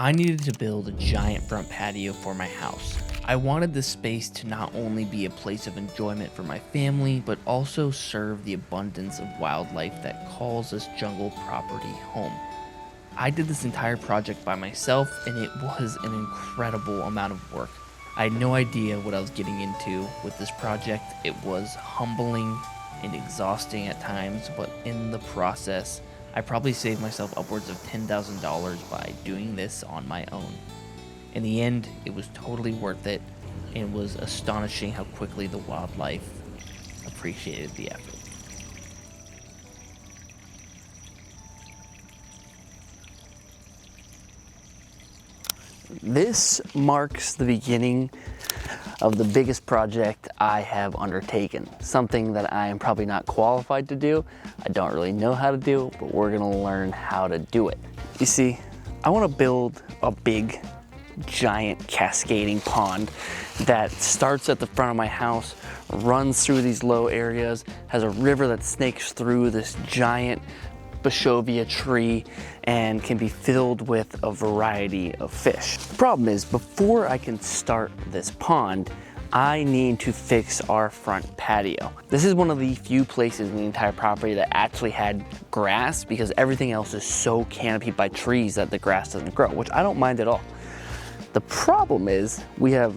I needed to build a giant front patio for my house. I wanted this space to not only be a place of enjoyment for my family, but also serve the abundance of wildlife that calls this jungle property home. I did this entire project by myself, and it was an incredible amount of work. I had no idea what I was getting into with this project. It was humbling and exhausting at times, but in the process, I probably saved myself upwards of $10,000 by doing this on my own. In the end, it was totally worth it, and it was astonishing how quickly the wildlife appreciated the effort. This marks the beginning of the biggest project I have undertaken. Something that I am probably not qualified to do. I don't really know how to do, but we're gonna learn how to do it. You see, I wanna build a big, giant cascading pond that starts at the front of my house, runs through these low areas, has a river that snakes through this giant Boshovia tree, and can be filled with a variety of fish. The problem is, before I can start this pond, I need to fix our front patio. This is one of the few places in the entire property that actually had grass, because everything else is so canopied by trees that the grass doesn't grow, which I don't mind at all. The problem is, we have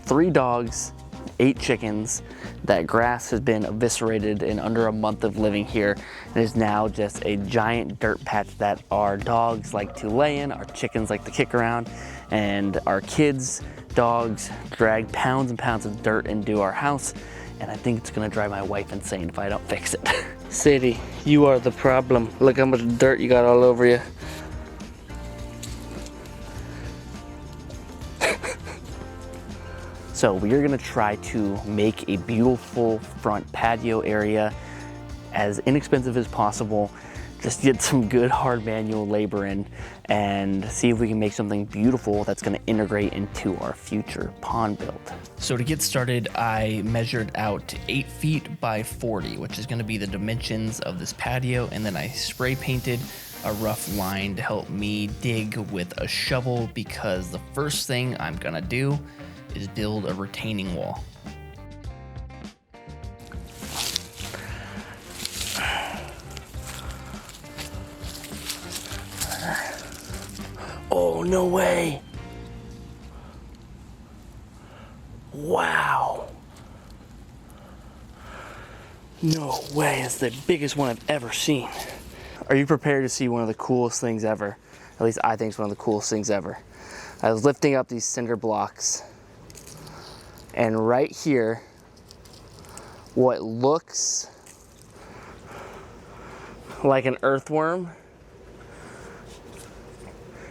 3 dogs, 8 chickens. That grass has been eviscerated in under a month of living here. It is now just a giant dirt patch that our dogs like to lay in, our chickens like to kick around, and our kids' dogs drag pounds and pounds of dirt into our house, and I think it's gonna drive my wife insane if I don't fix it. Sadie, you are the problem. Look how much dirt you got all over you. So we are gonna try to make a beautiful front patio area as inexpensive as possible. Just get some good hard manual labor in and see if we can make something beautiful that's gonna integrate into our future pond build. So to get started, I measured out 8 feet by 40, which is gonna be the dimensions of this patio, and then I spray painted a rough line to help me dig with a shovel, because the first thing I'm gonna do is build a retaining wall. Oh, no way. Wow. No way, it's the biggest one I've ever seen. Are you prepared to see one of the coolest things ever? At least I think it's one of the coolest things ever. I was lifting up these cinder blocks, and right here, what looks like an earthworm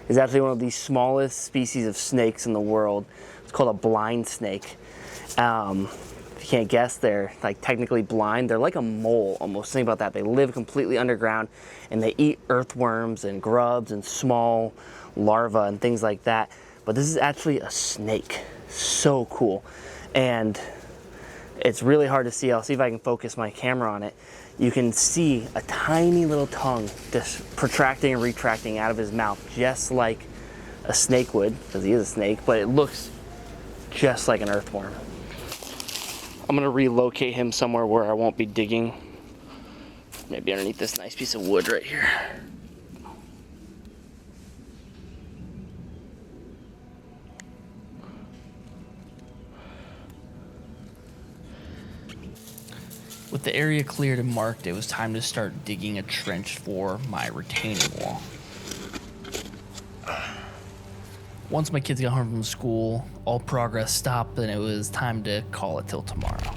is actually one of the smallest species of snakes in the world. It's called a blind snake. If you can't guess, they're like technically blind. They're like a mole almost. Think about that. They live completely underground, and they eat earthworms and grubs and small larvae and things like that. But this is actually a snake. So cool. And it's really hard to see. I'll see if I can focus my camera on it. You can see a tiny little tongue just protracting and retracting out of his mouth, just like a snake would, because he is a snake, but it looks just like an earthworm. I'm gonna relocate him somewhere where I won't be digging. Maybe underneath this nice piece of wood right here. With the area cleared and marked, it was time to start digging a trench for my retaining wall. Once my kids got home from school, all progress stopped, and it was time to call it till tomorrow.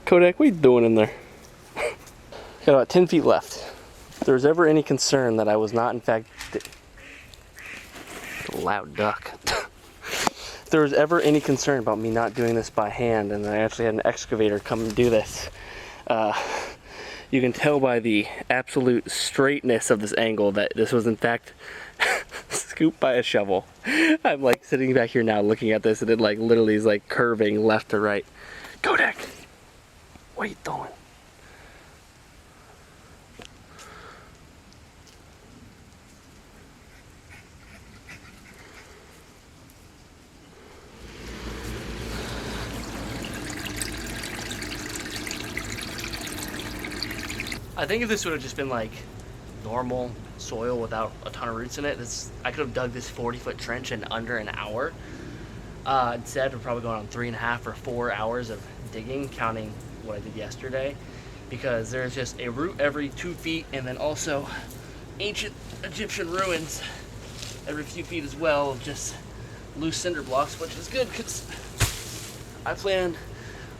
Kodak, what are you doing in there? Got about 10 feet left. If there was ever any concern that I was not, in fact, a loud duck. If there was ever any concern about me not doing this by hand, and I actually had an excavator come and do this, you can tell by the absolute straightness of this angle that this was in fact scooped by a shovel. I'm like sitting back here now looking at this, and it like literally is like curving left to right. Kodak, what are you doing? I think if this would have just been like normal soil without a ton of roots in it, I could have dug this 40-foot trench in under an hour. Instead, we're probably going on 3.5 or 4 hours of digging, counting what I did yesterday, because there's just a root every 2 feet, and then also ancient Egyptian ruins every few feet as well, of just loose cinder blocks, which is good because I plan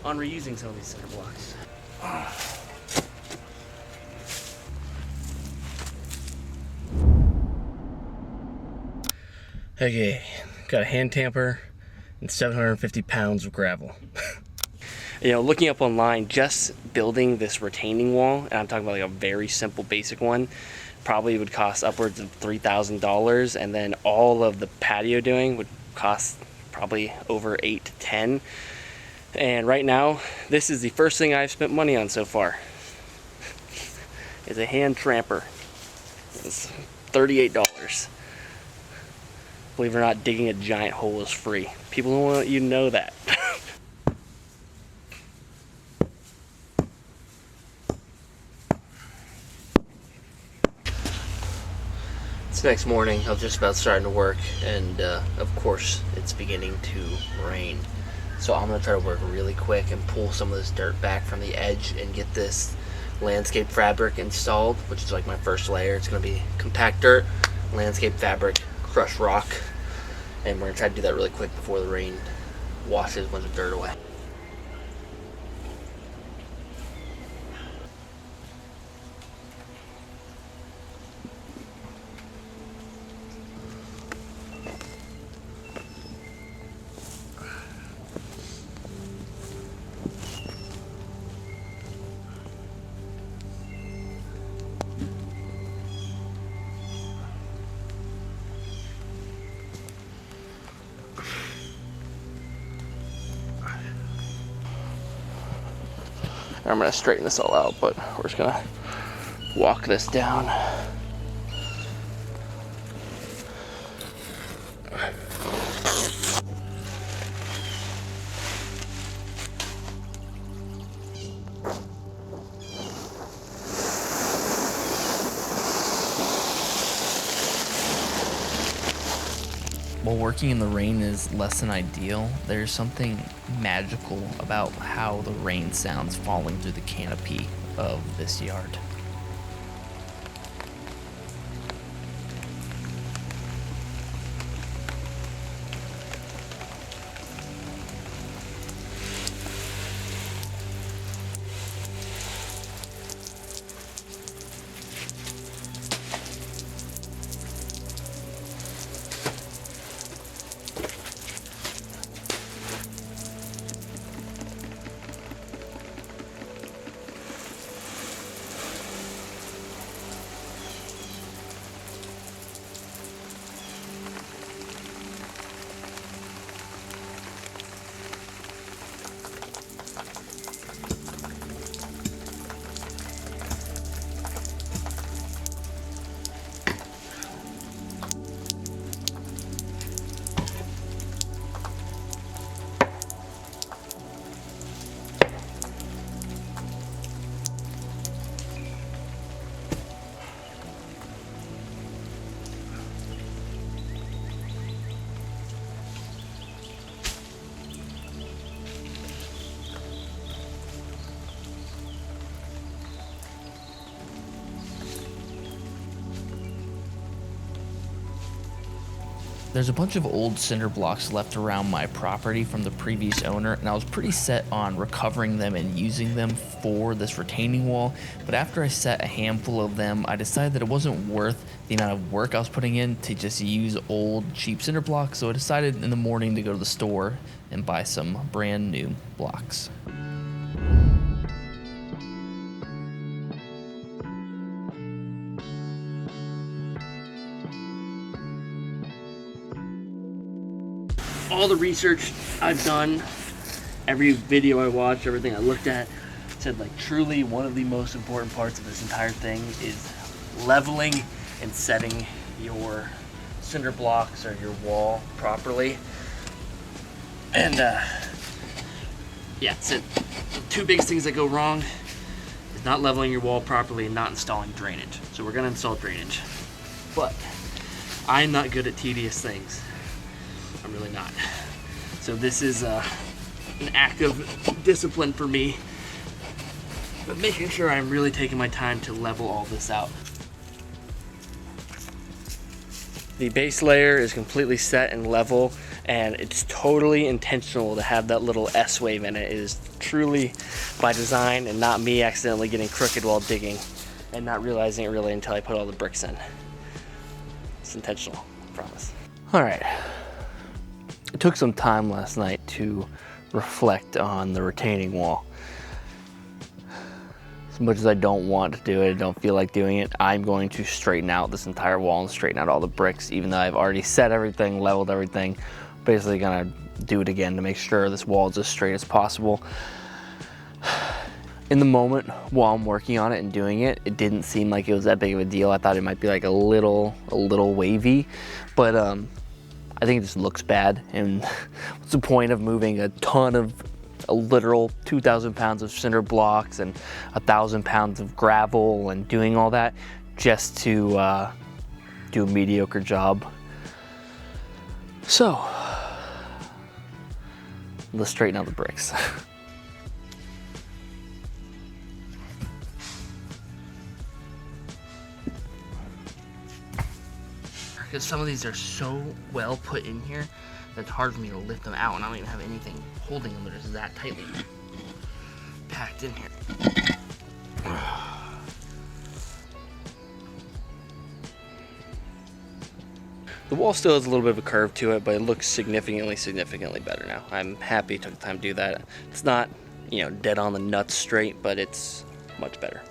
on reusing some of these cinder blocks. Okay, got a hand tamper and 750 pounds of gravel. You know, looking up online, just building this retaining wall, and I'm talking about like a very simple basic one, probably would cost upwards of $3,000, and then all of the patio doing would cost probably over 8 to 10. And right now, this is the first thing I've spent money on so far. Is a hand tramper. It's $38. Believe it or not, digging a giant hole is free. People don't want you to know that. It's next morning. I was just about starting to work, and of course, it's beginning to rain. So I'm gonna try to work really quick and pull some of this dirt back from the edge and get this landscape fabric installed, which is like my first layer. It's gonna be compact dirt, landscape fabric, crushed rock, and we're gonna try to do that really quick before the rain washes a bunch of dirt away. I'm gonna straighten this all out, but we're just gonna walk this down. While working in the rain is less than ideal, there's something magical about how the rain sounds falling through the canopy of this yard. There's a bunch of old cinder blocks left around my property from the previous owner, and I was pretty set on recovering them and using them for this retaining wall, but after I set a handful of them, I decided that it wasn't worth the amount of work I was putting in to just use old cheap cinder blocks, so I decided in the morning to go to the store and buy some brand new blocks. All the research I've done, every video I watched, everything I looked at, said like truly one of the most important parts of this entire thing is leveling and setting your cinder blocks or your wall properly. And yeah, so the two biggest things that go wrong is not leveling your wall properly and not installing drainage. So we're gonna install drainage, but I'm not good at tedious things. I'm really not. So this is an act of discipline for me, but making sure I'm really taking my time to level all this out. The base layer is completely set and level, and it's totally intentional to have that little S wave in it. It is truly by design and not me accidentally getting crooked while digging and not realizing it really until I put all the bricks in. It's intentional, I promise. All right. It took some time last night to reflect on the retaining wall. As much as I don't want to do it, I don't feel like doing it, I'm going to straighten out this entire wall and straighten out all the bricks, even though I've already set everything, leveled everything. Basically gonna do it again to make sure this wall is as straight as possible. In the moment while I'm working on it and doing it, it didn't seem like it was that big of a deal. I thought it might be like a little wavy, but I think it just looks bad, and what's the point of moving a literal 2,000 pounds of cinder blocks and 1,000 pounds of gravel and doing all that just to do a mediocre job? So, let's straighten out the bricks. Because some of these are so well put in here that it's hard for me to lift them out, and I don't even have anything holding them. They're just that tightly packed in here. The wall still has a little bit of a curve to it, but it looks significantly better now. I'm happy it took the time to do that. It's not, you know, dead on the nuts straight, but it's much better.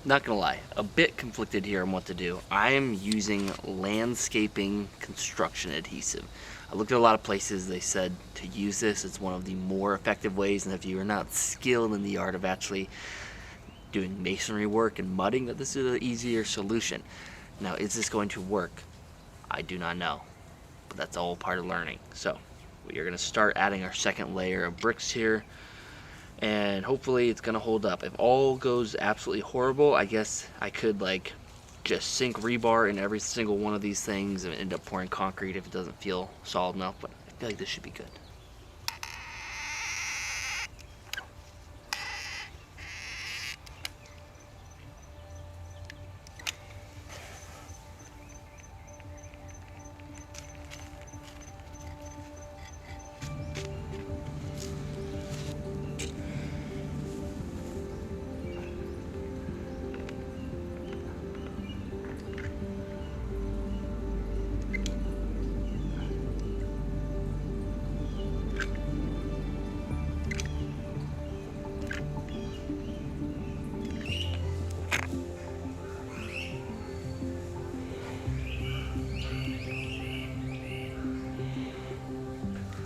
Not gonna lie, a bit conflicted here on what to do. I am using landscaping construction adhesive. I looked at a lot of places, they said to use this. It's one of the more effective ways, and if you are not skilled in the art of actually doing masonry work and mudding, that this is an easier solution. Now, is this going to work? I do not know, but that's all part of learning. So we are gonna start adding our second layer of bricks here, and hopefully it's gonna hold up. If all goes absolutely horrible, I guess I could like just sink rebar in every single one of these things and end up pouring concrete if it doesn't feel solid enough, but I feel like this should be good.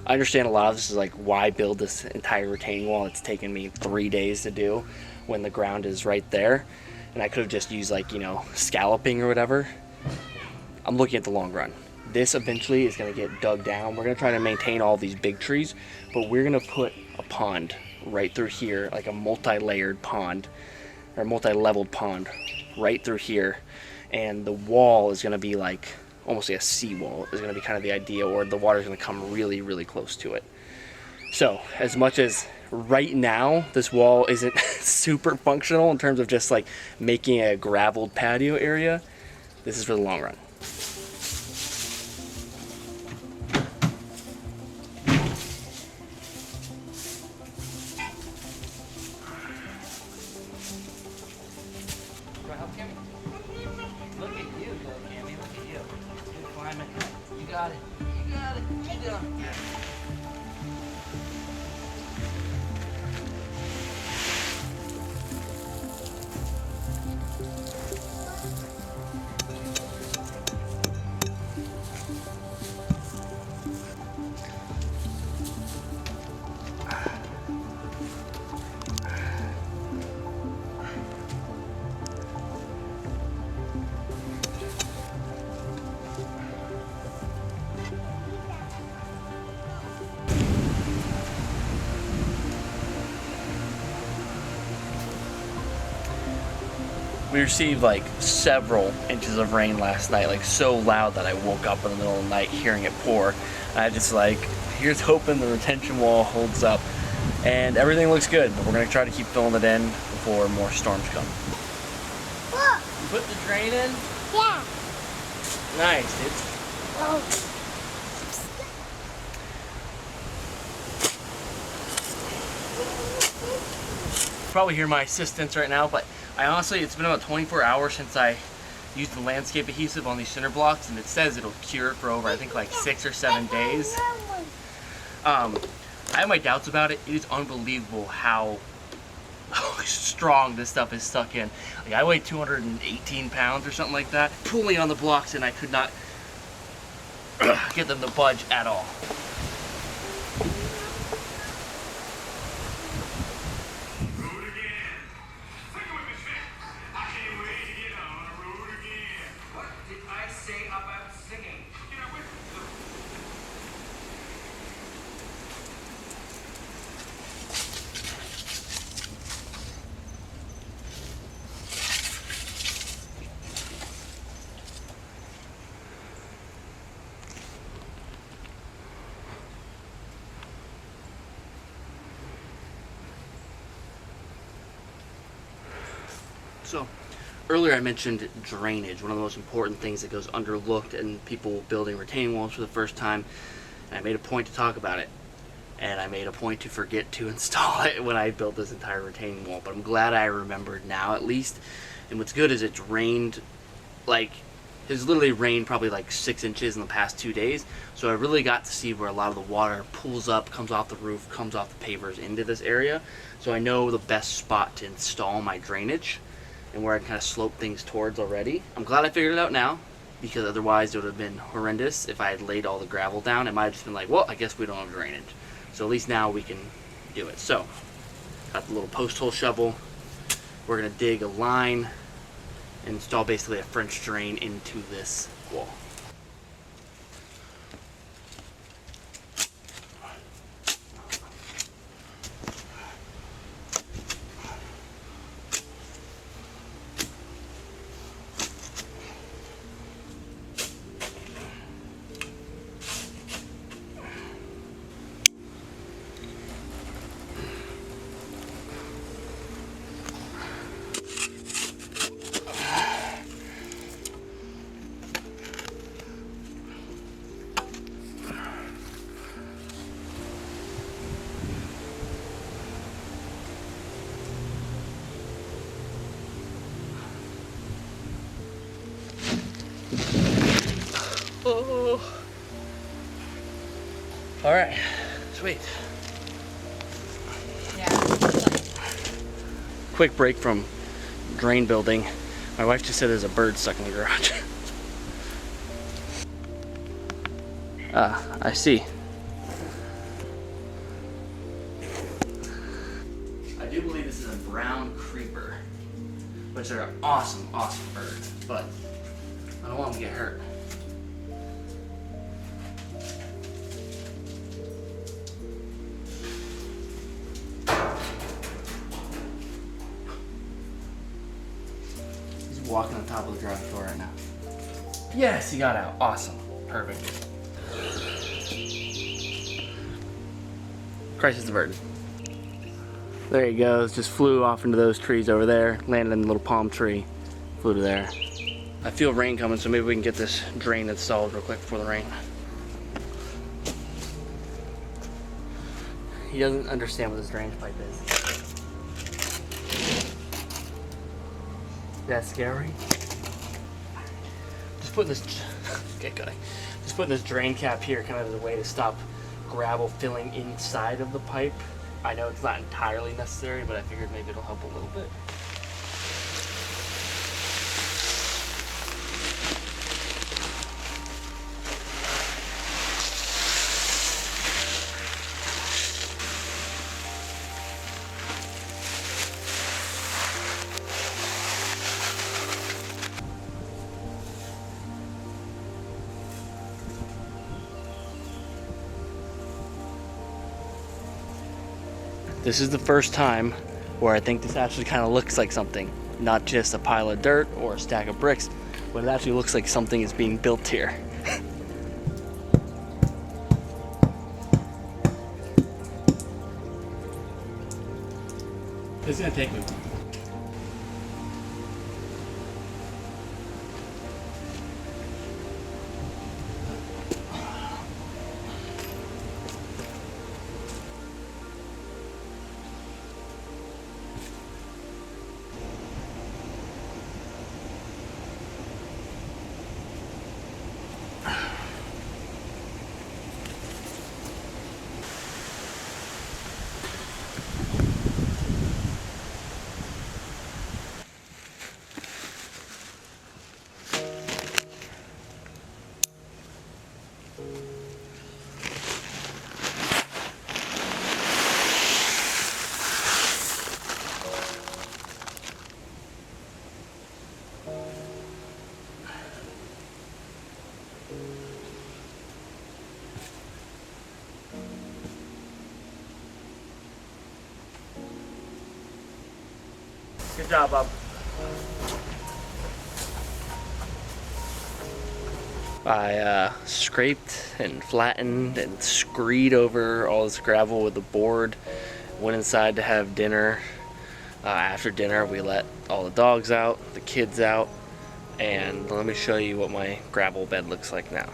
I understand a lot of this is like, why build this entire retaining wall? It's taken me 3 days to do when the ground is right there. And I could have just used like, you know, scalloping or whatever. I'm looking at the long run. This eventually is gonna get dug down. We're gonna try to maintain all these big trees, but we're gonna put a pond right through here, like a multi-layered pond, or multi-leveled pond right through here. And the wall is gonna be like, almost like a seawall is going to be kind of the idea, or the water is going to come really close to it. So as much as right now this wall isn't super functional in terms of just like making a graveled patio area, this is for the long run. Look at you, Cammy. Look at you. You're climbing. You got it. You got it. You got it. We received like several inches of rain last night, like so loud that I woke up in the middle of the night hearing it pour. I just like, here's hoping the retention wall holds up. And everything looks good, but we're gonna try to keep filling it in before more storms come. Look. You put the drain in? Yeah. Nice, dude. Oh. Probably hear my assistants right now, but I honestly, it's been about 24 hours since I used the landscape adhesive on these cinder blocks, and it says it'll cure for over, I think, like 6 or 7 days. I have my doubts about it. It is unbelievable how strong this stuff is stuck in. Like, I weigh 218 pounds or something like that, pulling on the blocks, and I could not get them to budge at all. So earlier I mentioned drainage, one of the most important things that goes underlooked in people building retaining walls for the first time. And I made a point to talk about it. And I made a point to forget to install it when I built this entire retaining wall. But I'm glad I remembered now at least. And what's good is it's rained, like, it's literally rained probably like 6 inches in the past 2 days. So I really got to see where a lot of the water pulls up, comes off the roof, comes off the pavers into this area. So I know the best spot to install my drainage and where I can kind of slope things towards already. I'm glad I figured it out now, because otherwise it would have been horrendous if I had laid all the gravel down. It might have just been like, well, I guess we don't have drainage. So at least now we can do it. So, got the little post hole shovel. We're gonna dig a line and install basically a French drain into this wall. Oh. All right, sweet. Quick break from drain building. My wife just said there's a bird stuck in the garage. I see. I do believe this is a brown creeper, which are awesome, awesome birds, but I don't want them to get hurt. He's walking on top of the garage door right now. Yes, he got out. Awesome. Perfect. Crisis averted. There he goes, just flew off into those trees over there, landed in the little palm tree, flew to there. I feel rain coming, so maybe we can get this drain installed real quick before the rain. He doesn't understand what this drainage pipe is. That's scary. Just putting this, get going. Just putting this drain cap here kind of as a way to stop gravel filling inside of the pipe. I know it's not entirely necessary, but I figured maybe it'll help a little bit. This is the first time where I think this actually kind of looks like something, not just a pile of dirt or a stack of bricks, but it actually looks like something is being built here. This is gonna take me. Good job, Bob. I scraped and flattened and screed over all this gravel with a board. Went inside to have dinner. After dinner, we let all the dogs out, the kids out, and let me show you what my gravel bed looks like now.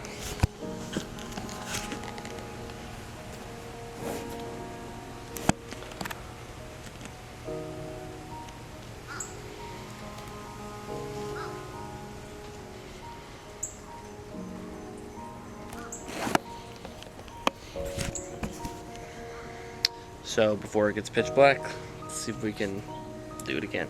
So before it gets pitch black, let's see if we can do it again.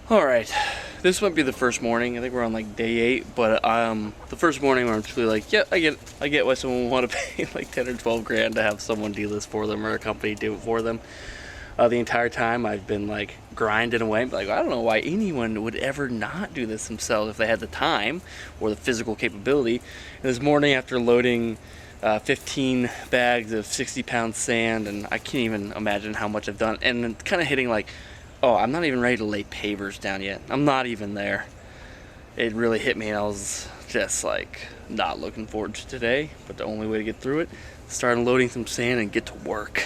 All right, this might be the first morning. I think we're on like day 8, but the first morning where I'm truly like, yeah, I get why someone would want to pay like 10 or 12 grand to have someone do this for them or a company do it for them. The entire time I've been like grinding away, like I don't know why anyone would ever not do this themselves if they had the time or the physical capability. And this morning after loading 15 bags of 60-pound sand, and I can't even imagine how much I've done, and then kind of hitting like, oh, I'm not even ready to lay pavers down yet. I'm not even there. It really hit me and I was just like not looking forward to today, but the only way to get through it, start unloading some sand and get to work.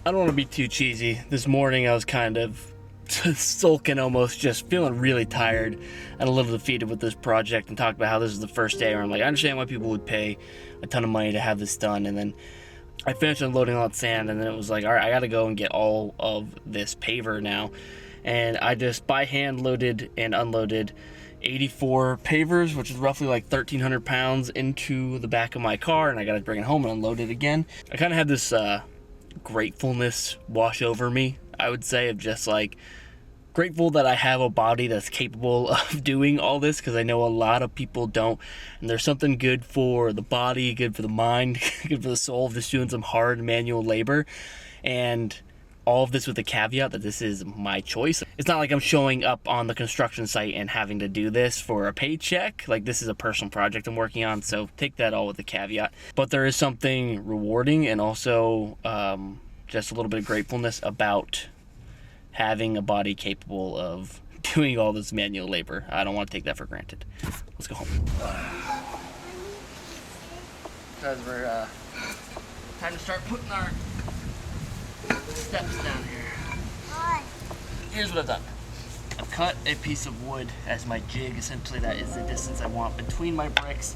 I don't want to be too cheesy. This morning I was kind of sulking, almost just feeling really tired and a little defeated with this project, and talked about how this is the first day where I'm like, I understand why people would pay a ton of money to have this done. And then I finished unloading all that sand, and then it was like, all right, I got to go and get all of this paver now. And I just by hand loaded and unloaded 84 pavers, which is roughly like 1,300 pounds, into the back of my car, and I got to bring it home and unload it again. I kind of had this gratefulness wash over me, I would say, of just like grateful that I have a body that's capable of doing all this, because I know a lot of people don't. And there's something good for the body, good for the mind, good for the soul of just doing some hard manual labor. And all of this with the caveat that this is my choice. It's not like I'm showing up on the construction site and having to do this for a paycheck. Like, this is a personal project I'm working on, so take that all with a caveat. But there is something rewarding and also just a little bit of gratefulness about having a body capable of doing all this manual labor. I don't want to take that for granted. Let's go home. Because we're time to start putting our steps down here. Here's what I've done. I've cut a piece of wood as my jig. Essentially, that is the distance I want between my bricks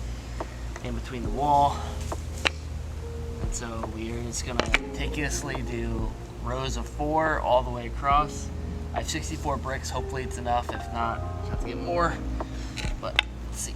and between the wall. And so we are just gonna meticulously do rows of 4 all the way across. I have 64 bricks. Hopefully it's enough. If not, I'll have to get more. But let's see.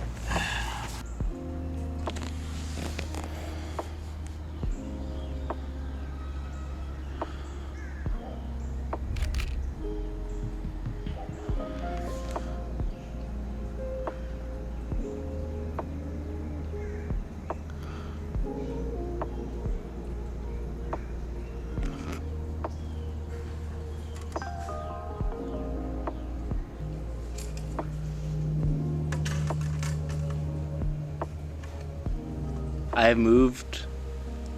I have moved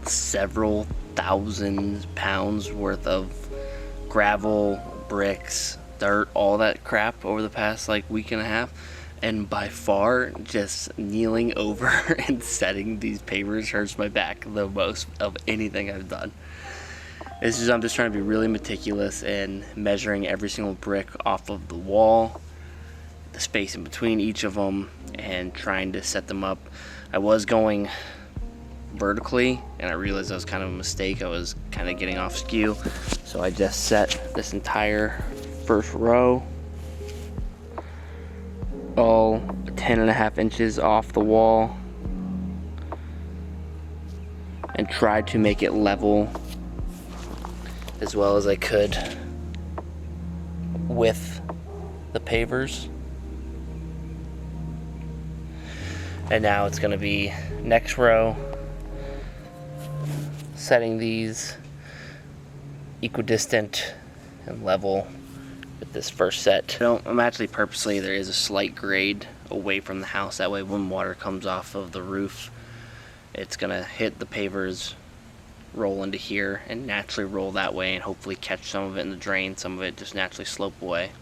several thousand pounds worth of gravel, bricks, dirt, all that crap over the past like week and a half, and by far just kneeling over and setting these pavers hurts my back the most of anything I've done. I'm just trying to be really meticulous and measuring every single brick off of the wall, the space in between each of them, and trying to set them up. I was going vertically, and I realized that was kind of a mistake. I was kind of getting off skew, so I just set this entire first row all 10.5 inches off the wall and tried to make it level as well as I could with the pavers. And now it's going to be next row, setting these equidistant and level with this first set. I'm actually purposely, there is a slight grade away from the house, that way when water comes off of the roof, it's gonna hit the pavers, roll into here, and naturally roll that way, and hopefully catch some of it in the drain, some of it just naturally slope away.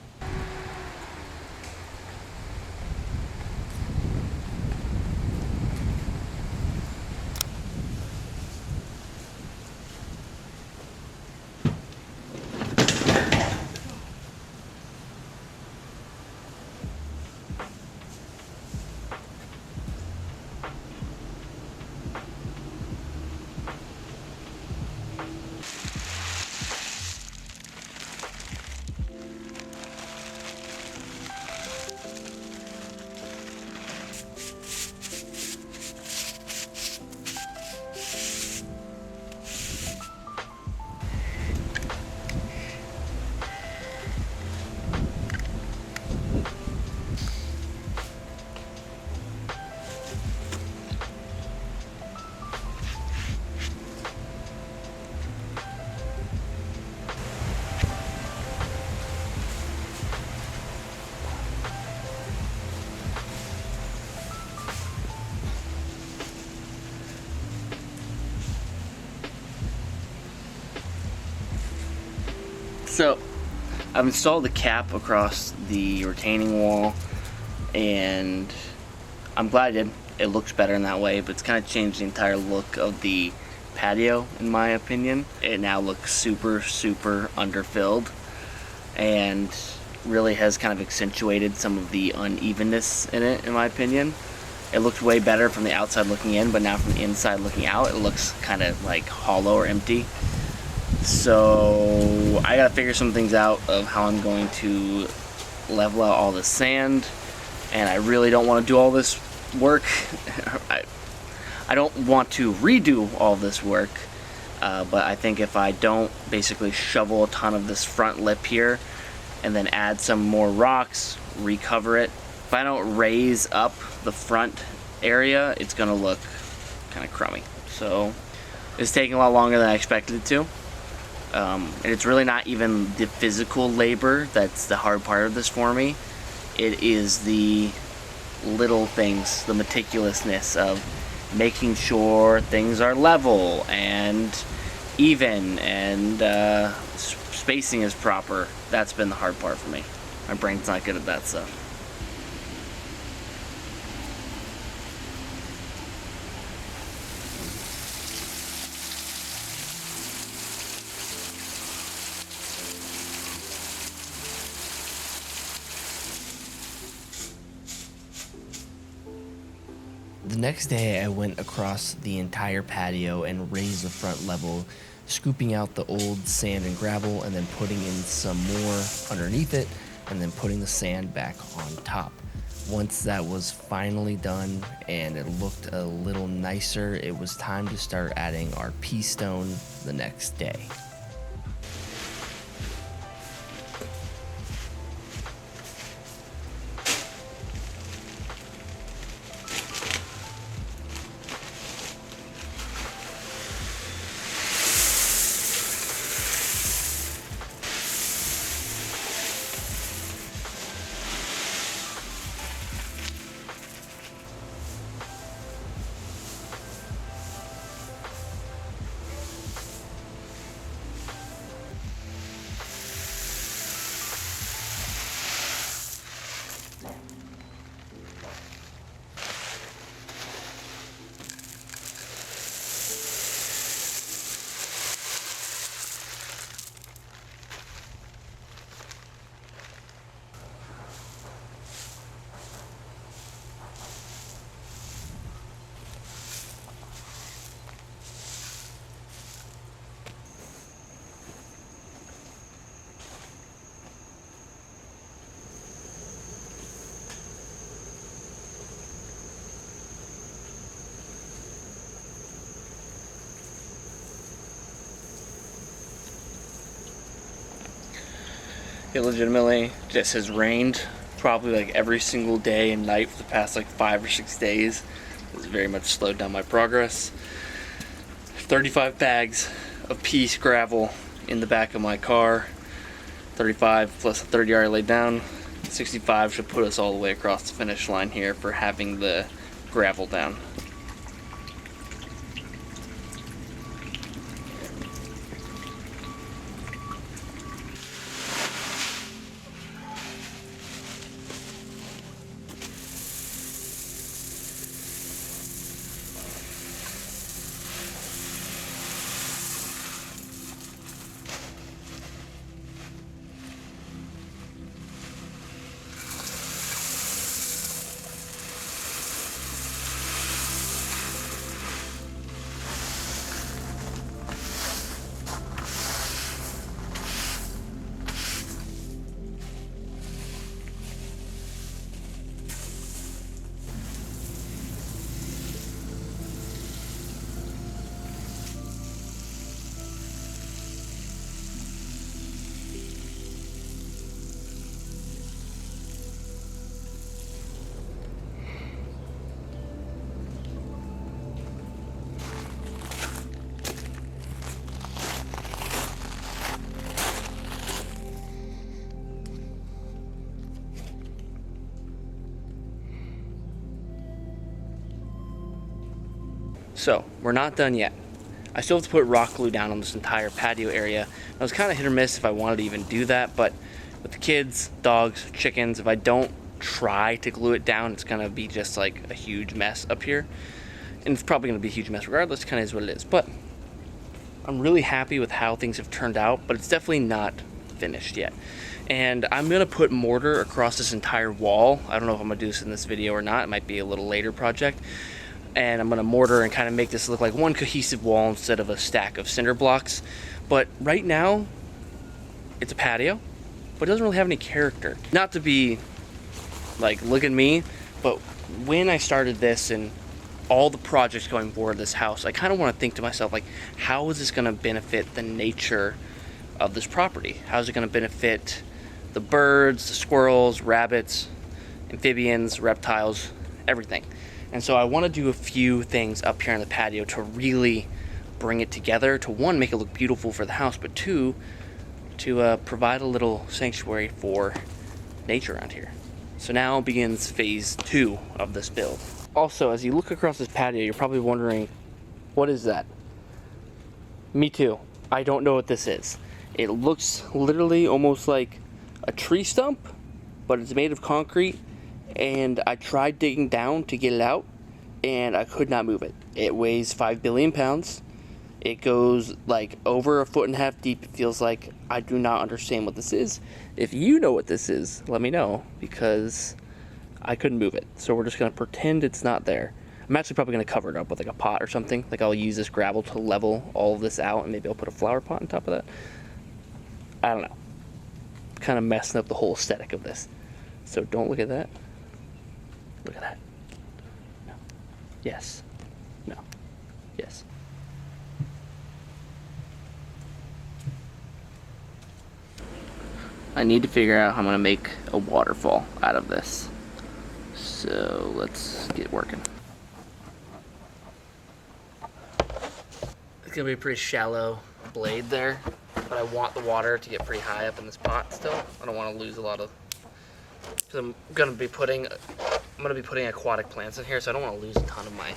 So I've installed the cap across the retaining wall, and I'm glad I did. It looks better in that way, but it's kind of changed the entire look of the patio, in my opinion. It now looks super, super underfilled and really has kind of accentuated some of the unevenness in it, in my opinion. It looked way better from the outside looking in, but now from the inside looking out, it looks kind of like hollow or empty. So I gotta figure some things out of how I'm going to level out all this sand, and I really don't want to do all this work. I don't want to redo all this work, but I think if I don't basically shovel a ton of this front lip here and then add some more rocks, recover it, if I don't raise up the front area, it's gonna look kind of crummy. So it's taking a lot longer than I expected it to. And it's really not even the physical labor that's the hard part of this for me. It is the little things, the meticulousness of making sure things are level and even and spacing is proper. That's been the hard part for me. My brain's not good at that stuff. The next day, I went across the entire patio and raised the front level, scooping out the old sand and gravel and then putting in some more underneath it and then putting the sand back on top. Once that was finally done and it looked a little nicer, it was time to start adding our pea stone the next day. It legitimately just has rained probably like every single day and night for the past like 5 or 6 days. It's very much slowed down my progress. 35 bags of piece gravel in the back of my car. 35 plus a 30 already laid down. 65 should put us all the way across the finish line here for having the gravel down. So, we're not done yet. I still have to put rock glue down on this entire patio area. I was kind of hit or miss if I wanted to even do that, but with the kids, dogs, chickens, if I don't try to glue it down, it's gonna be just like a huge mess up here. And it's probably gonna be a huge mess regardless, kind of is what it is. But I'm really happy with how things have turned out, but it's definitely not finished yet. And I'm gonna put mortar across this entire wall. I don't know if I'm gonna do this in this video or not. It might be a little later project. And I'm gonna mortar and kind of make this look like one cohesive wall instead of a stack of cinder blocks. But right now, it's a patio, but it doesn't really have any character. Not to be like, look at me, but when I started this and all the projects going forward this house, I kind of want to think to myself, like, how is this going to benefit the nature of this property? How is it going to benefit the birds, the squirrels, rabbits, amphibians, reptiles, everything? And so I want to do a few things up here on the patio to really bring it together, to one, make it look beautiful for the house, but two, to provide a little sanctuary for nature around here. So now begins phase 2 of this build. Also, as you look across this patio, you're probably wondering, what is that? Me too. I don't know what this is. It looks literally almost like a tree stump, but it's made of concrete, and I tried digging down to get it out, and I could not move it. It weighs 5 billion pounds. It goes like over 1.5 feet deep, it feels like. I do not understand what this is. If you know what this is, let me know, because I couldn't move it. So we're just gonna pretend it's not there. I'm actually probably gonna cover it up with like a pot or something. Like I'll use this gravel to level all of this out, and maybe I'll put a flower pot on top of that. I don't know. Kind of messing up the whole aesthetic of this. So don't look at that. Look at that. No. Yes. No. Yes. I need to figure out how I'm gonna make a waterfall out of this. So let's get working. It's gonna be a pretty shallow blade there, but I want the water to get pretty high up in this pot still. I don't want to lose a lot of, because I'm gonna be putting aquatic plants in here, so I don't want to lose a ton of my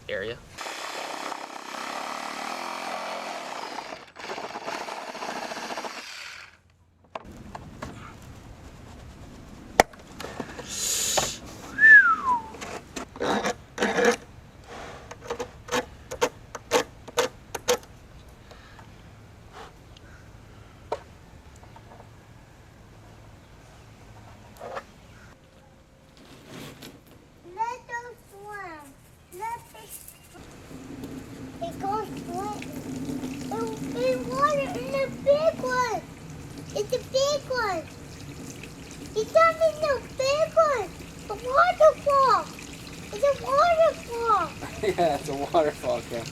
area. Let them swim. Let it go swim. In water, in the big one. It's a big one. It's not in the big one. A waterfall. It's a waterfall. Yeah, it's a waterfall, okay.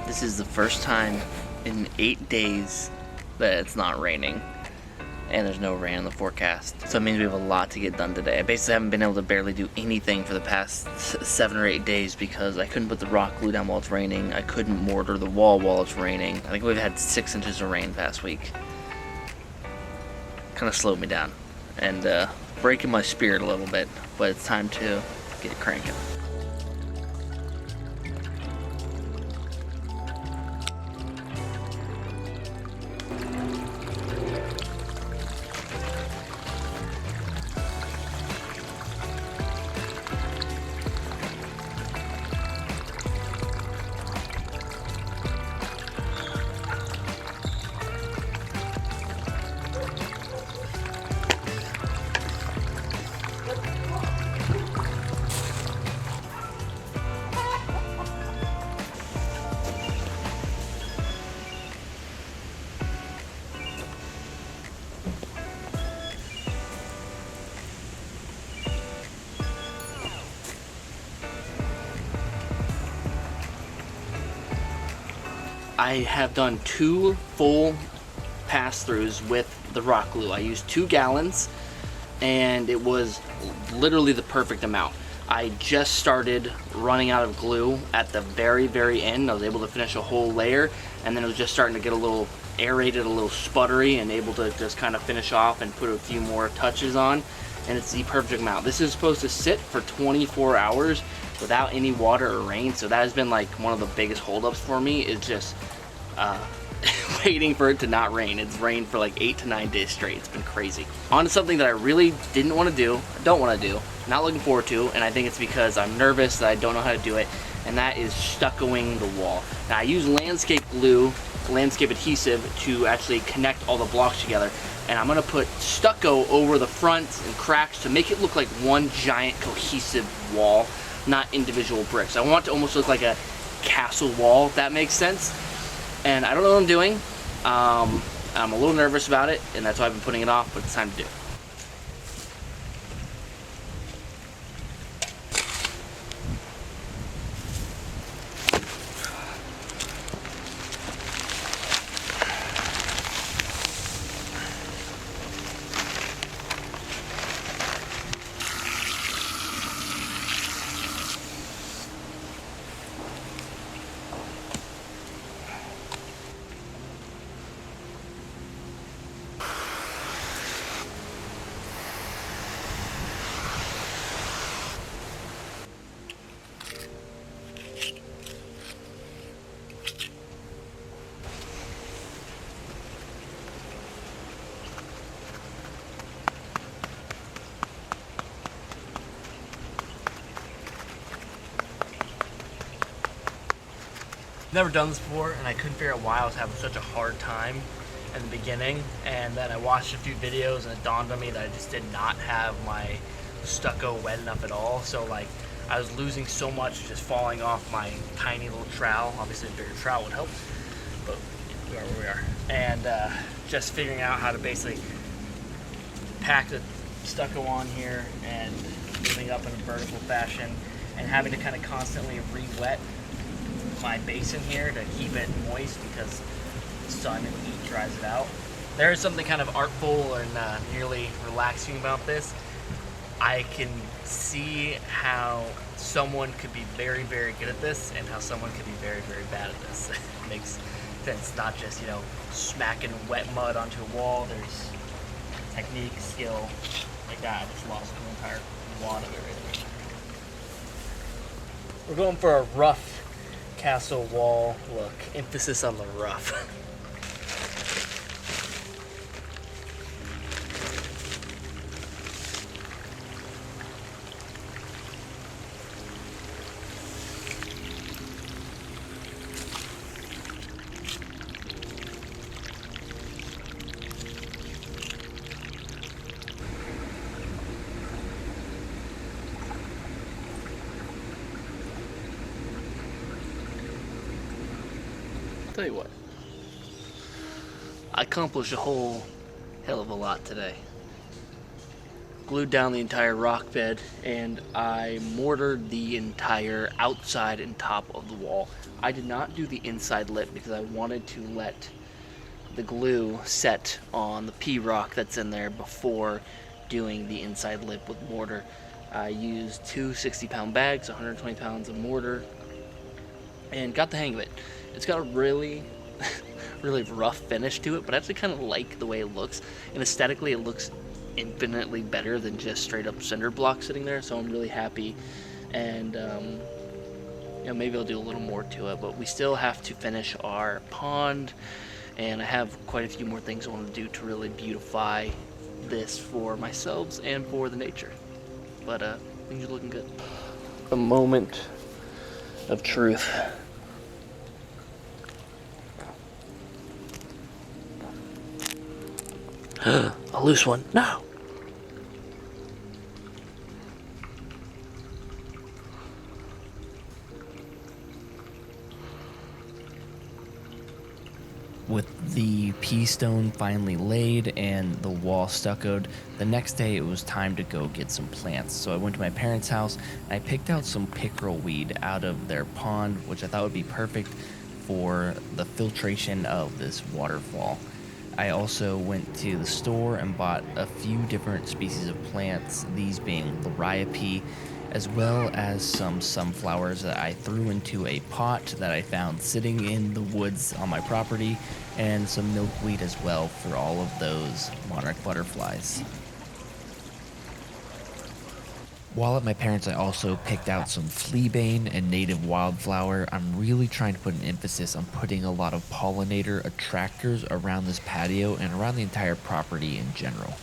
This is the first time in 8 days that it's not raining, and there's no rain in the forecast. So it means we have a lot to get done today. I basically haven't been able to barely do anything for the past 7 or 8 days because I couldn't put the rock glue down while it's raining. I couldn't mortar the wall while it's raining. I think we've had 6 inches of rain past week. Kind of slowed me down and breaking my spirit a little bit, but it's time to get cranking. I have done 2 full pass-throughs with the rock glue. I used 2 gallons, and it was literally the perfect amount. I just started running out of glue at the very, very end. I was able to finish a whole layer, and then it was just starting to get a little aerated, a little sputtery, and able to just kind of finish off and put a few more touches on, and it's the perfect amount. This is supposed to sit for 24 hours without any water or rain, so that has been like one of the biggest holdups for me, is just waiting for it to not rain. It's rained for like 8 to 9 days straight. It's been crazy. On to something that I really didn't want to do, don't want to do, not looking forward to, and I think it's because I'm nervous that I don't know how to do it, and that is stuccoing the wall. Now I use landscape glue, landscape adhesive to actually connect all the blocks together, and I'm gonna put stucco over the front and cracks to make it look like one giant cohesive wall, not individual bricks. I want it to almost look like a castle wall, if that makes sense. And I don't know what I'm doing. I'm a little nervous about it, and that's why I've been putting it off, but it's time to do it. Never done this before, and I couldn't figure out why I was having such a hard time in the beginning, and then I watched a few videos and it dawned on me that I just did not have my stucco wet enough at all. So like I was losing so much, just falling off my tiny little trowel. Obviously a bigger trowel would help, but we are where we are. And just figuring out how to basically pack the stucco on here and moving up in a vertical fashion, and having to kind of constantly re-wet my basin here to keep it moist because the sun and heat dries it out. There is something kind of artful and nearly relaxing about this. I can see how someone could be very, very good at this and how someone could be very, very bad at this. It makes sense, not just, you know, smacking wet mud onto a wall. There's technique, skill. Like that, I just lost an entire wad of it right there. We're going for a rough castle wall look. Emphasis on the rough. Tell you what, I accomplished a whole hell of a lot today. Glued down the entire rock bed, and I mortared the entire outside and top of the wall. I did not do the inside lip because I wanted to let the glue set on the pea rock that's in there before doing the inside lip with mortar. I used 2 60-pound bags, 120 pounds of mortar, and got the hang of it. It's got a really, really rough finish to it, but I actually kind of like the way it looks. And aesthetically, it looks infinitely better than just straight up cinder block sitting there. So I'm really happy. And you know, maybe I'll do a little more to it. But we still have to finish our pond, and I have quite a few more things I want to do to really beautify this for myself and for the nature. But things are looking good. A moment of truth. A loose one. No. With the pea stone finally laid and the wall stuccoed, the next day it was time to go get some plants. So I went to my parents' house and I picked out some pickerel weed out of their pond, which I thought would be perfect for the filtration of this waterfall. I also went to the store and bought a few different species of plants, these being the ryapi, as well as some sunflowers that I threw into a pot that I found sitting in the woods on my property, and some milkweed as well for all of those monarch butterflies. While at my parents', I also picked out some fleabane and native wildflower. I'm really trying to put an emphasis on putting a lot of pollinator attractors around this patio and around the entire property in general.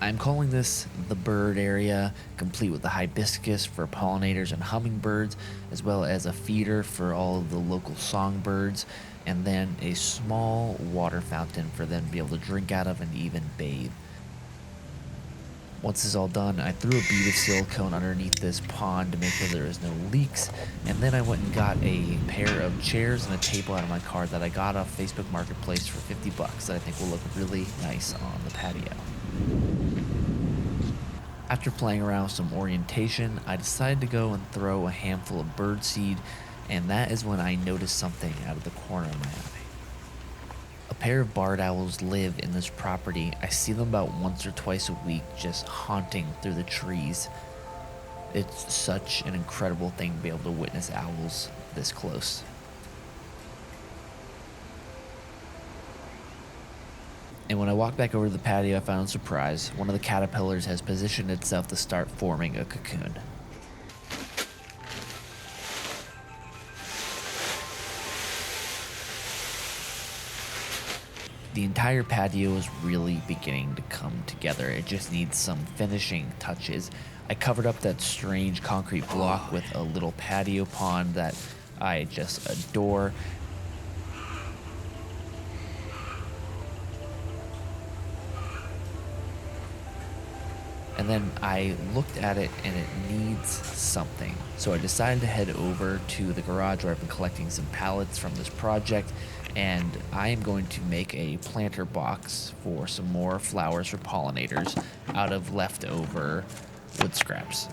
I'm calling this the bird area, complete with the hibiscus for pollinators and hummingbirds, as well as a feeder for all of the local songbirds, and then a small water fountain for them to be able to drink out of and even bathe. Once this is all done, I threw a bead of silicone underneath this pond to make sure there was no leaks, and then I went and got a pair of chairs and a table out of my car that I got off Facebook Marketplace for $50 that I think will look really nice on the patio. After playing around with some orientation, I decided to go and throw a handful of birdseed, and that is when I noticed something out of the corner of my eye. A pair of barred owls live in this property. I see them about once or twice a week just haunting through the trees. It's such an incredible thing to be able to witness owls this close. And when I walked back over to the patio, I found a surprise. One of the caterpillars has positioned itself to start forming a cocoon. The entire patio is really beginning to come together. It just needs some finishing touches. I covered up that strange concrete block with a little patio pond that I just adore. And then I looked at it and it needs something. So I decided to head over to the garage where I've been collecting some pallets from this project and I am going to make a planter box for some more flowers for pollinators out of leftover wood scraps.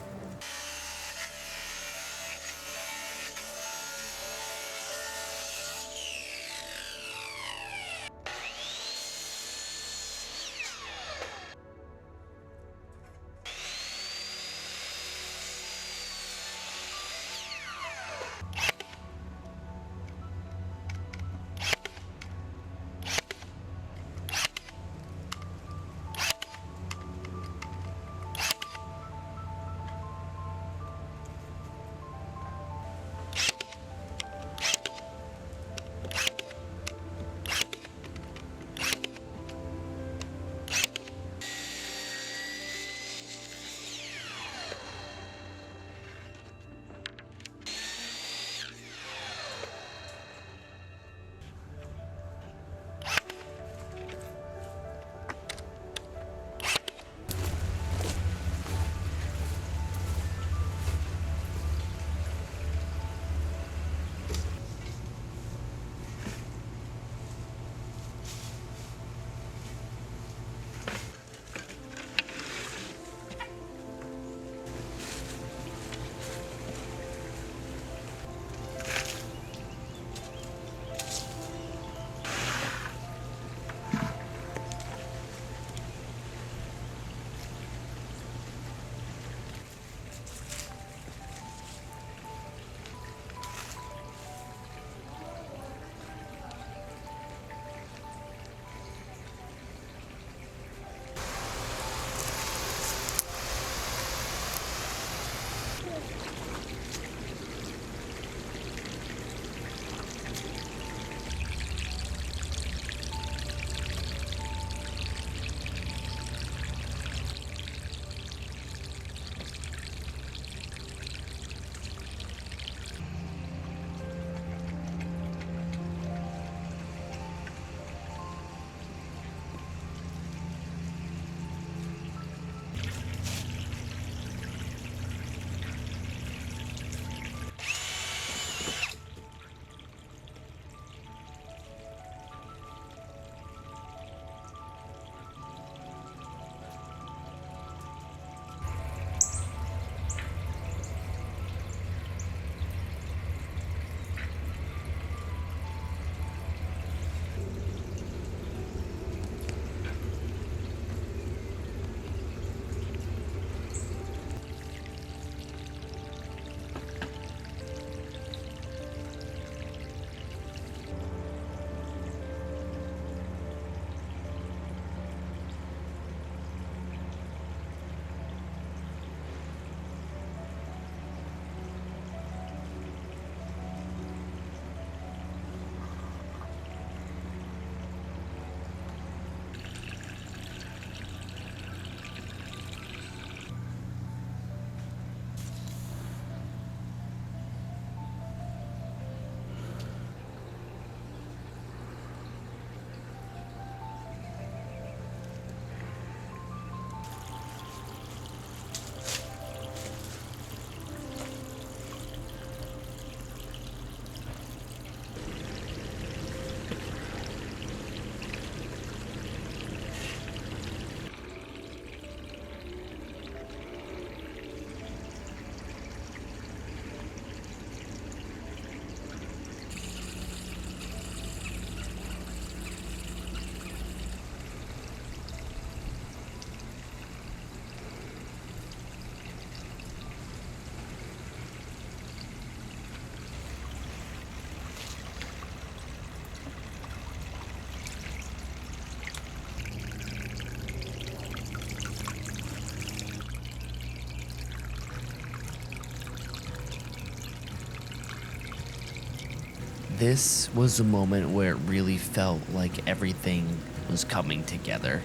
This was a moment where it really felt like everything was coming together.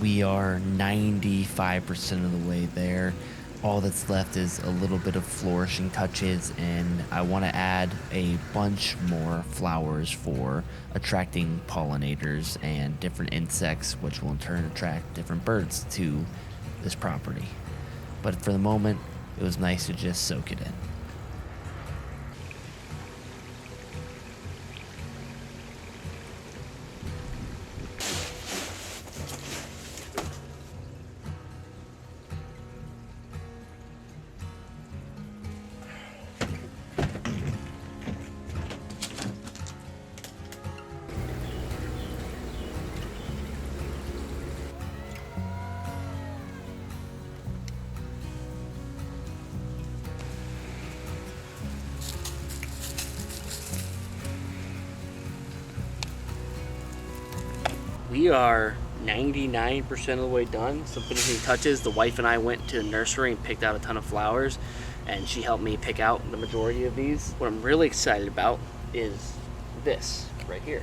We are 95% of the way there. All that's left is a little bit of flourishing touches, and I want to add a bunch more flowers for attracting pollinators and different insects, which will in turn attract different birds to this property. But for the moment, it was nice to just soak it in. we are 99% of the way done. Some finishing touches. The wife and I went to the nursery and picked out a ton of flowers, and she helped me pick out the majority of these. What I'm really excited about is this right here,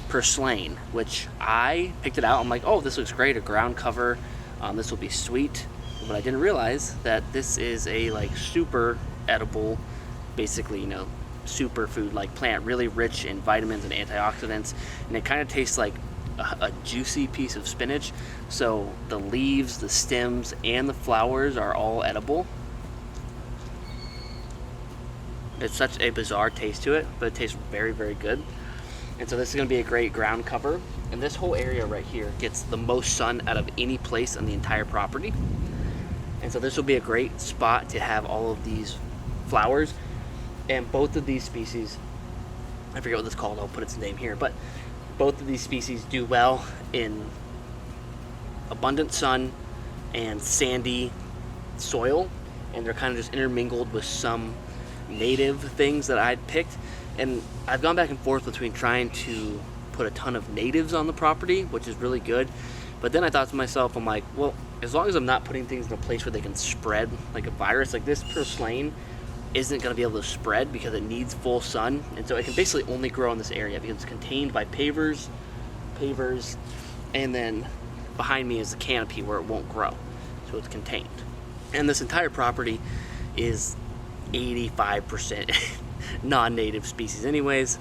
purslane, which I picked it out. I'm like, oh, this looks great, a ground cover. This will be sweet. But I didn't realize that this is a like super edible, basically, you know, superfood like plant, really rich in vitamins and antioxidants, and it kind of tastes like a juicy piece of spinach. So the leaves, the stems, and the flowers are all edible. It's such a bizarre taste to it, but it tastes very, very good. And so this is going to be a great ground cover. And this whole area right here gets the most sun out of any place on the entire property. And so this will be a great spot to have all of these flowers. And both of these species, I forget what it's called, I'll put its name here, but both of these species do well in abundant sun and sandy soil, and they're kind of just intermingled with some native things that I'd picked. And I've gone back and forth between trying to put a ton of natives on the property, which is really good, but then I thought to myself, I'm like, well, as long as I'm not putting things in a place where they can spread like a virus, like this purslane isn't going to be able to spread because it needs full sun, and so it can basically only grow in this area because it's contained by pavers, and then behind me is the canopy where it won't grow, so it's contained. And this entire property is 85% non-native species anyways,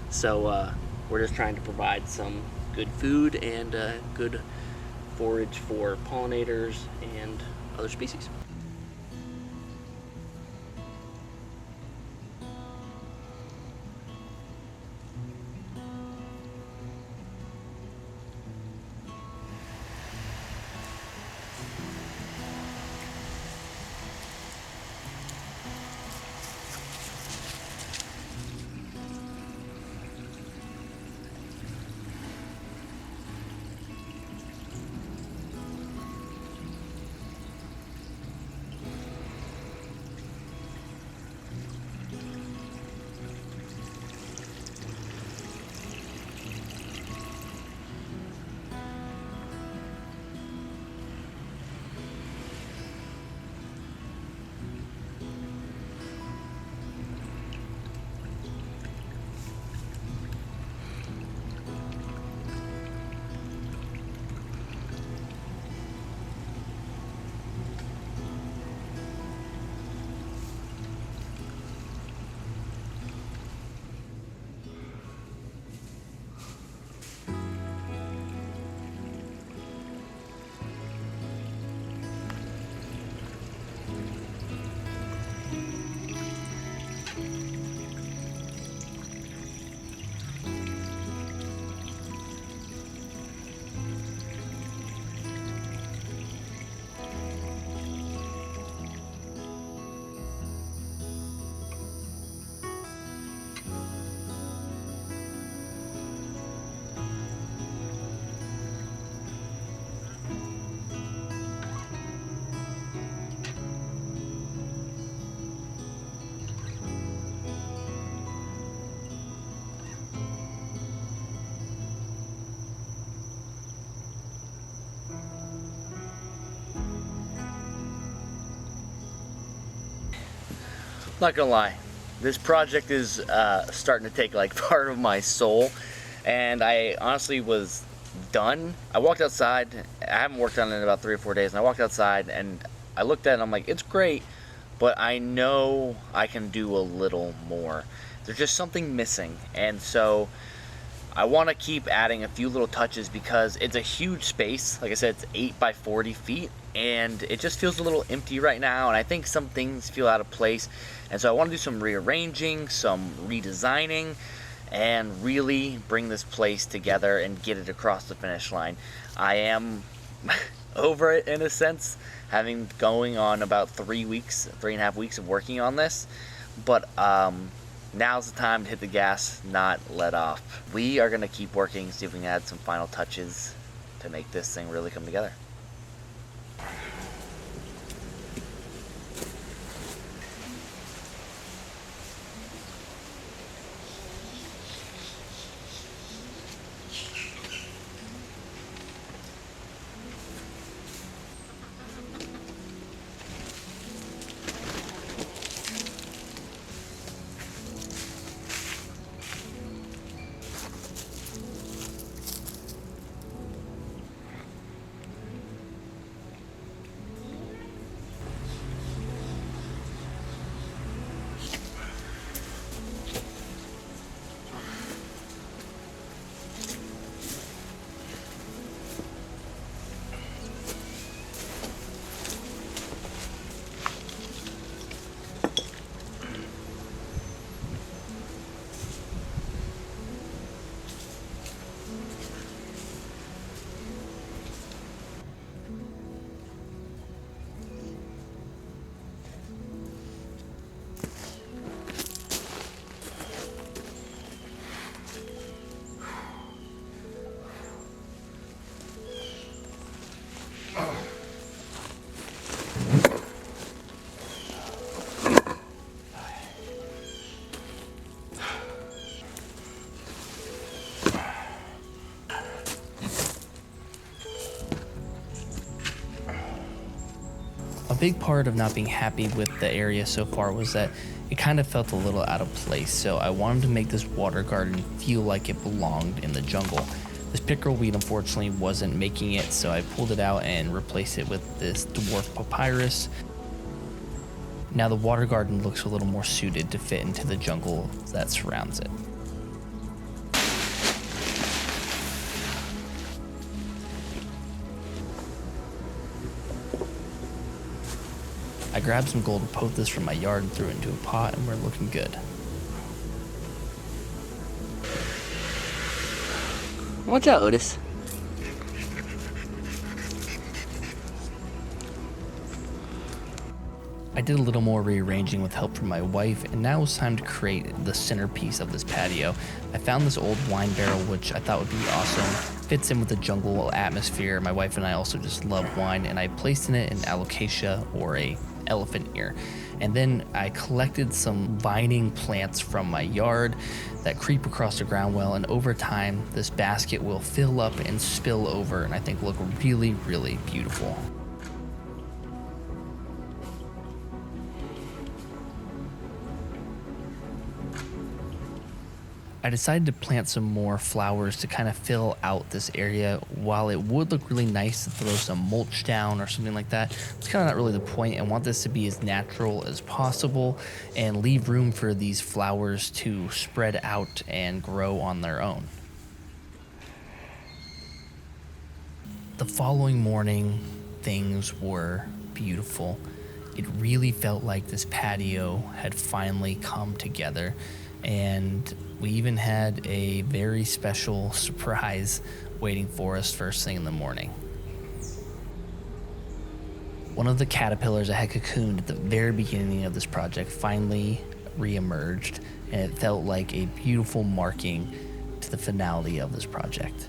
so we're just trying to provide some good food and good forage for pollinators and other species. Not gonna lie, this project is starting to take like part of my soul, and I honestly was done. I walked outside, I haven't worked on it in about 3 or 4 days, and I walked outside and I looked at it and I'm like, it's great, but I know I can do a little more. There's just something missing, and so I want to keep adding a few little touches because it's a huge space. Like I said, it's 8 by 40 feet, and it just feels a little empty right now, and I think some things feel out of place. And so I want to do some rearranging, some redesigning, and really bring this place together and get it across the finish line. I am over it in a sense, having going on about 3.5 weeks of working on this, but now's the time to hit the gas, not let off. We are going to keep working, see if we can add some final touches to make this thing really come together. big part of not being happy with the area so far was that it kind of felt a little out of place, so I wanted to make this water garden feel like it belonged in the jungle. This pickerel weed unfortunately wasn't making it, so I pulled it out and replaced it with this dwarf papyrus. Now the water garden looks a little more suited to fit into the jungle that surrounds it. I grabbed some golden pothos from my yard and threw it into a pot, and we're looking good. Watch out, Otis. I did a little more rearranging with help from my wife, and now it's time to create the centerpiece of this patio. I found this old wine barrel, which I thought would be awesome. Fits in with the jungle atmosphere. My wife and I also just love wine, and I placed in it an alocasia, or a elephant ear. And then I collected some vining plants from my yard that creep across the ground well, and over time this basket will fill up and spill over, and I think look really, really beautiful. I decided to plant some more flowers to kind of fill out this area. While it would look really nice to throw some mulch down or something like that, it's kind of not really the point. I want this to be as natural as possible and leave room for these flowers to spread out and grow on their own. The following morning, things were beautiful. It really felt like this patio had finally come together, and we even had a very special surprise waiting for us first thing in the morning. One of the caterpillars I had cocooned at the very beginning of this project finally re-emerged, and it felt like a beautiful marking to the finality of this project.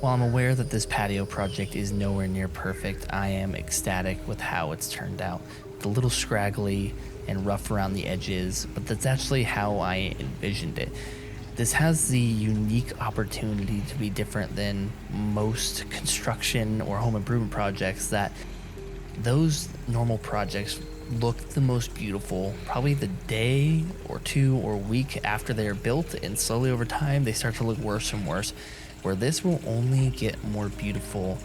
While I'm aware that this patio project is nowhere near perfect, I am ecstatic with how it's turned out. It's a little scraggly and rough around the edges, but that's actually how I envisioned it. This has the unique opportunity to be different than most construction or home improvement projects, that those normal projects look the most beautiful probably the day or two or week after they are built, and slowly over time they start to look worse and worse. Where this will only get more beautiful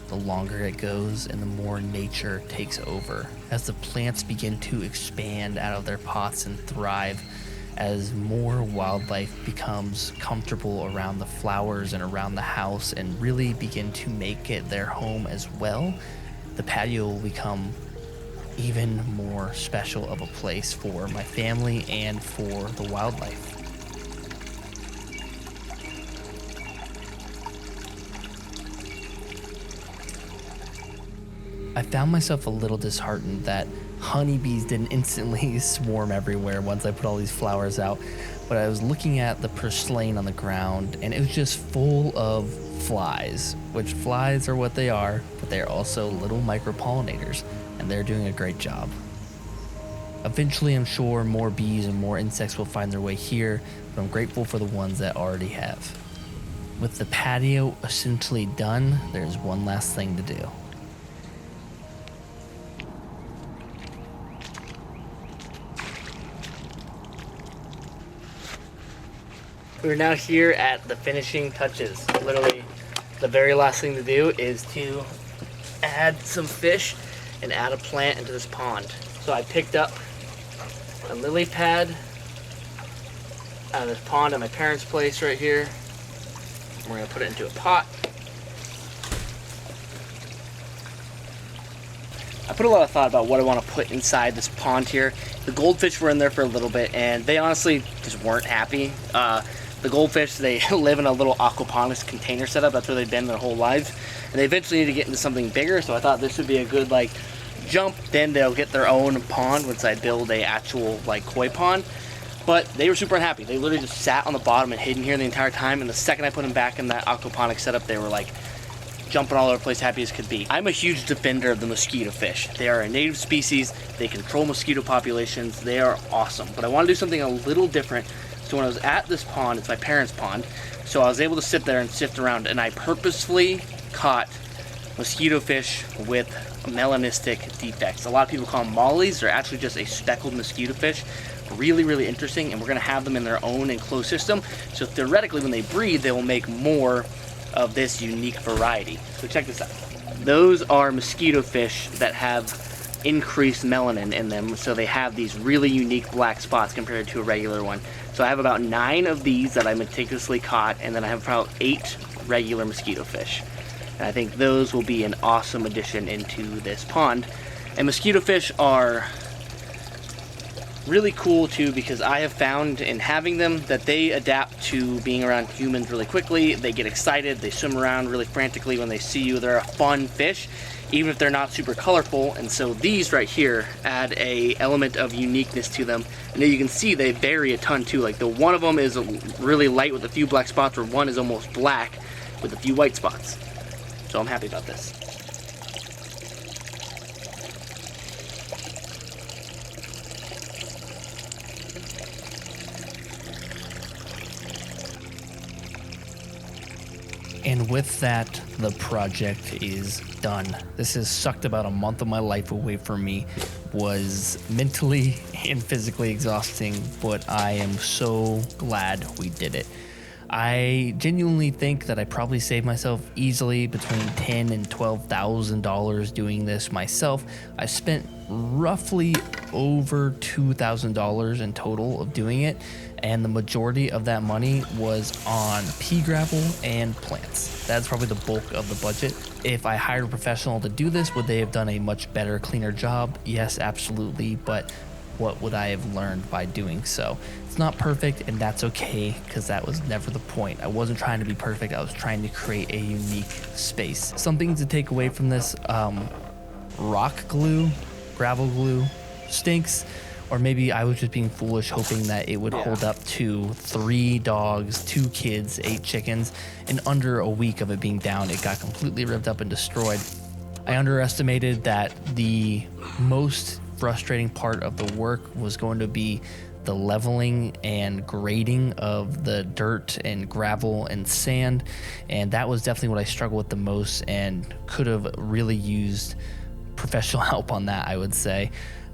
the longer it goes and the more nature takes over. As the plants begin to expand out of their pots and thrive, as more wildlife becomes comfortable around the flowers and around the house and really begin to make it their home as well, the patio will become even more special of a place for my family and for the wildlife. I found myself a little disheartened that honeybees didn't instantly swarm everywhere once I put all these flowers out, but I was looking at the purslane on the ground and it was just full of flies, which flies are what they are, but they're also little micropollinators, and they're doing a great job. Eventually, I'm sure more bees and more insects will find their way here, but I'm grateful for the ones that already have. With the patio essentially done, there's one last thing to do. We're now here at the finishing touches. Literally, the very last thing to do is to add some fish and add a plant into this pond. So I picked up a lily pad out of this pond at my parents' place right here. We're gonna put it into a pot. I put a lot of thought about what I want to put inside this pond here. The goldfish were in there for a little bit, and they honestly just weren't happy. The goldfish, they live in a little aquaponics container setup. That's where they've been their whole lives. And they eventually need to get into something bigger, so I thought this would be a good like jump. Then they'll get their own pond once I build a actual like koi pond. But they were super unhappy. They literally just sat on the bottom and hidden here the entire time. And the second I put them back in that aquaponics setup, they were like jumping all over the place, happy as could be. I'm a huge defender of the mosquito fish. They are a native species. They control mosquito populations. They are awesome. But I want to do something a little different. So when I was at this pond, it's my parents' pond, so I was able to sit there and sift around, and I purposefully caught mosquito fish with melanistic defects. A lot of people call them mollies. They're actually just a speckled mosquito fish. Really, really interesting, and we're going to have them in their own enclosed system. So theoretically, when they breed, they will make more of this unique variety. So check this out. Those are mosquito fish that have increased melanin in them, so they have these really unique black spots compared to a regular one. So I have about 9 of these that I meticulously caught, and then I have about 8 regular mosquito fish. And I think those will be an awesome addition into this pond. And mosquito fish are really cool too, because I have found in having them that they adapt to being around humans really quickly. They get excited, they swim around really frantically when they see you. They're a fun fish, even if they're not super colorful. And so these right here add a element of uniqueness to them. And then you can see they vary a ton too. Like the one of them is really light with a few black spots, where one is almost black with a few white spots. So I'm happy about this. And with that, the project is done. This has sucked about a month of my life away from me. Was mentally and physically exhausting, but I am so glad we did it. I genuinely think that I probably saved myself easily between $10,000 and $12,000 doing this myself. I spent roughly over $2,000 in total of doing it, and the majority of that money was on pea gravel and plants. That's probably the bulk of the budget. If I hired a professional to do this, would they have done a much better, cleaner job? Yes, absolutely, but what would I have learned by doing so? It's not perfect, and that's okay, because that was never the point. I wasn't trying to be perfect. I was trying to create a unique space. Something to take away from this, rock glue, gravel glue stinks, or maybe I was just being foolish, hoping that it would hold up to 3 dogs, 2 kids, 8 chickens. In under a week of it being down, it got completely ripped up and destroyed. I underestimated that the most frustrating part of the work was going to be the leveling and grading of the dirt and gravel and sand, and that was definitely what I struggled with the most, and could have really used professional help on that, I would say.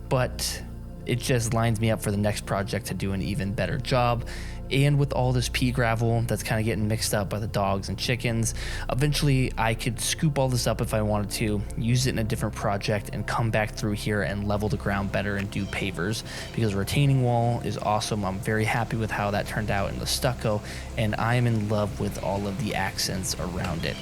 But it just lines me up for the next project to do an even better job. And with all this pea gravel that's kind of getting mixed up by the dogs and chickens, eventually I could scoop all this up if I wanted to, use it in a different project, and come back through here and level the ground better and do pavers, because retaining wall is awesome. I'm very happy with how that turned out in the stucco, and I am in love with all of the accents around it.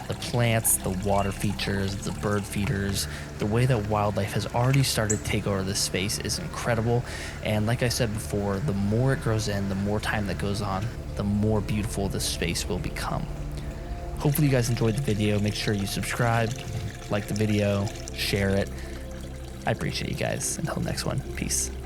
The plants, the water features, the bird feeders, the way that wildlife has already started to take over this space is incredible. And like I said before, the more it grows in, the more time that goes on, the more beautiful this space will become. Hopefully you guys enjoyed the video. Make sure you subscribe, like the video, share it. I appreciate you guys. Until next one, peace.